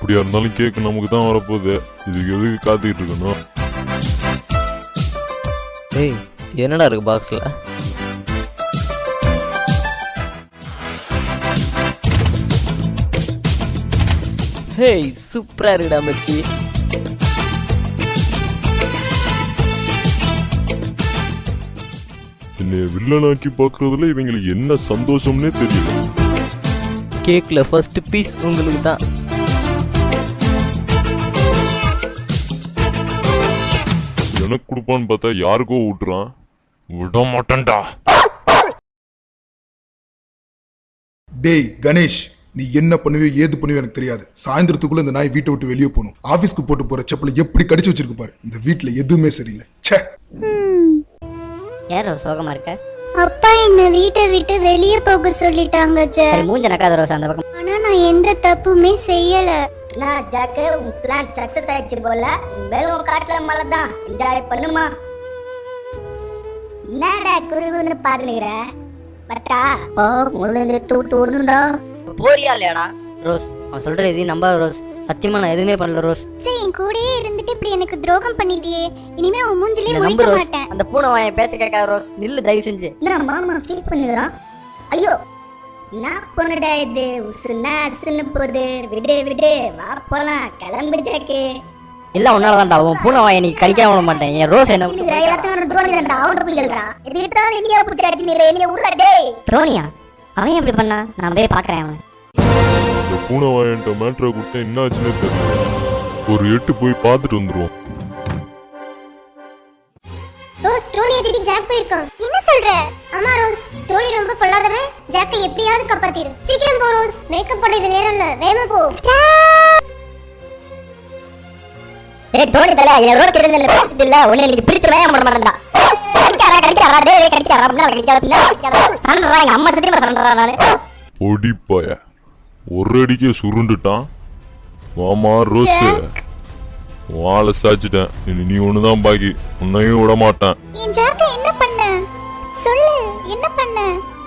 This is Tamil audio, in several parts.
எப்படியா இருந்தாலும் கேக்கு நமக்கு தான் வரப்போகுது. இதுக்கு எதுக்கு காத்துக்கிட்டு இருக்கணும்? ஏய் என்னடா இருக்கு பாக்ஸ்ல? ஹேய் சூப்பரா இருக்குடா மச்சி. என்னைய வில்லனாக்கி பாக்குறதுல இவங்களுக்கு என்ன சந்தோஷம்னே தெரியல. கேக்ல ஃபர்ஸ்ட் பீஸ் உங்களுக்கு தான். எனக்கு கொடுப்பான்னு பார்த்தா யாருக்கோ விட்டுறான். விட மாட்டேன்டா. டேய் கணேஷ், நீ என்ன பண்ணுவியோ ஏது பண்ணுவியோ எனக்கு தெரியாது. சாயந்தரத்துக்குள்ள இந்த நாய் வீட்டை விட்டு வெளியே போகணும். ஆபீஸ்க்கு போட்டு போற செப்பல எப்படி கடிச்சு வச்சிருக்கு பாரு. இந்த வீட்டுல எதுவுமே சரியில்லை. ச்சே. யாரோ சோகமா இருக்க? அப்பா என்ன வீட்டை விட்டு வெளியே போக சொல்லிட்டாங்க ஜாக். மூஞ்ச நக்காத ரோஸ் அந்த பக்கம். ஆனா நான் எந்த தப்புமே செய்யல. நான் ஜாக்கு, உன் பிளான் சக்சஸ் ஆயிடுச்சு போல. வெறும் காட்டுல மழை தான், என்ஜாய் பண்ணுமா. என்னடா குருகுன்னு பாருங்கிற பட்டா ஓ முள்ளு தூட்டுடா. போறியா இல்லையாடா ரோஸ்? அவன் சொல்ற எதையும் நம்பாத ரோஸ். சத்தியமா நான் எதுவுமே பண்ணல ரோஸ். சரி என் கூடயே இருந்துட்டு இப்படி எனக்கு துரோகம் பண்ணிட்டியே. இனிமே உன் மூஞ்சிலே நம்பு முழிக்க ரோஸ். மாட்டேன். அந்த பூனை வாய பேச்ச கேட்காத ரோஸ். நில்லு தயவு செஞ்சு. என்ன மாமா ஃபீல் பண்ணுறான்? ஐயோ நான் போனடா இது. உசுனா அசுன்னு போகுது. விடு விடு, வா போலாம். கிளம்பு ஜாக்கு. இல்ல உன்னாலதான்டா. உன் பூனை வாய நீ கடிக்காம விட மாட்டேன். என் ரோஸ் என்ன ட்ரோனியா? அவன் எப்படி பண்ணா? நான் போய் பாக்குறேன் அவன். இந்த பூனை வாயன்ட்ட மேட்ரை கொடுத்தா என்ன ஆச்சுன்னு தெரியல. ஒரு 8 போய் பார்த்துட்டு வந்துருவோம். ரோஸ் டோனியை தேடி ஜாக் போயிருக்கான். என்ன சொல்ற? ஆமா ரோஸ், டோனி ரொம்ப பொல்லாதவன். ஜாக்கை எப்படியாவது காப்பாத்திரு. சீக்கிரம் போ ரோஸ். மேக்கப் போட இது நேரம் இல்ல. வேகமா போ. ஏய் டோனி தல, என் ரோஸ் கிட்ட இருந்து பேசிட்டு இல்ல. உன்னை நீ பிரிச்சு வேக மாட்ட மாட்டேன்டா. கடிக்காரா டேய் கடிக்காரா. முன்னால கடிக்காத. சண்டறா எங்க அம்மா சத்தியமா சண்டறா நானு. பொடிப்பாய ஒரு அடிக்கே சுருண்டுட்டான். மாமா ரோஸ் வாழை சாச்சிட்டேன். இனி நீ ஒண்ணுதான் பாக்கி. உன்னையும் விட மாட்டேன். என் ஜாக்கை என்ன பண்ண? சொல்லு, என்ன பண்ண?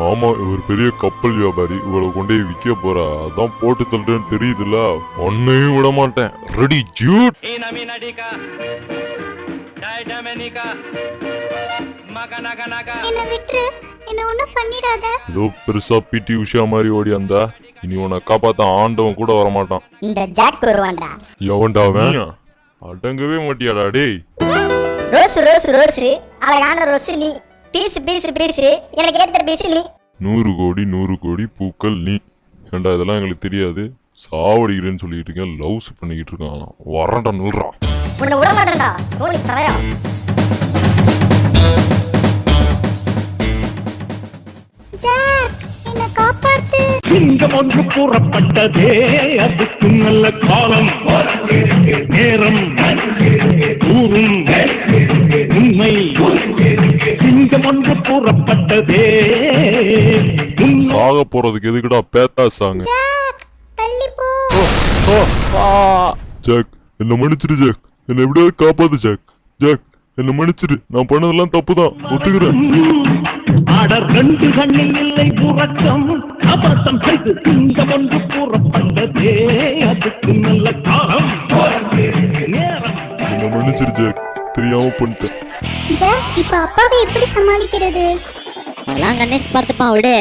ஆமா, இவர் பெரிய கப்பல் வியாபாரி. இவளை கொண்டே விற்க போறா. அதான் போட்டு தள்ளுறேன்னு தெரியுதுல்ல. உன்னையும் விட மாட்டேன். ரெடி ஜூட். என்ன விட்டுரு, என்ன ஒண்ணும் பண்ணிடாத. ஏதோ பெருசா பிடி உஷா மாதிரி ஓடி வந்தா. இனி உன்னை காப்பாத்த ஆண்டவன் கூட வரமாட்டான். இந்த ஜாக் வருவான்டா. எவன்டாவன்? அடங்கவே மாட்டியாடா டேய். ரோஸ் ரோஸ் ரோஸ் அழகான ரோஸ் நீ. பீஸ் பீஸ் பீஸ் எனக்கு ஏத்த பீஸ் நீ. 100 கோடி பூக்கள் நீ. ஏண்டா இதெல்லாம் எங்களுக்கு தெரியாது. சாவடிக்கிறேன்னு சொல்லிட்டு இருக்கேன். லவ்ஸ் பண்ணிக்கிட்டு இருக்கான். வரண்டா நூறுறான். உன்னை விட மாட்டேன்டா. டோனி தரையா. ஜாக் என்ன காப்பாத்து. சிங்கம் ஒன்று கூறப்பட்டதே, அதுக்கு நல்ல காலம் நேரம் கூறும் உண்மை. சிங்கம் ஒன்று கூறப்பட்டதே. சாக போறதுக்கு எதுக்குடா பேத்தா சாங்க? ஜாக் தள்ளி போ. ஜாக் என்ன மன்னிச்சிரு. ஜாக் என்ன எப்படியாவது காப்பாத்து. ஜாக் ஜாக் என்ன மன்னிச்சிரு. நான் பண்ணதெல்லாம் தப்புதான், ஒத்துக்கிறேன். ஆட 2 கண்ணில் இல்லை உறக்கம். அபத்தம் செய்து சிங்கம் ஒன்று கூறப்பட்டதே, அதுக்கு நல்ல காலம் நேரம். என்ன மன்னிச்சிரு ஜாக், தெரியாம பண்ணிட்டேன். ஜாக் இப்ப அப்பாவை எப்படி சமாளிக்கிறது? அதெல்லாம் கணேஷ் பார்த்துப்பான் விடு.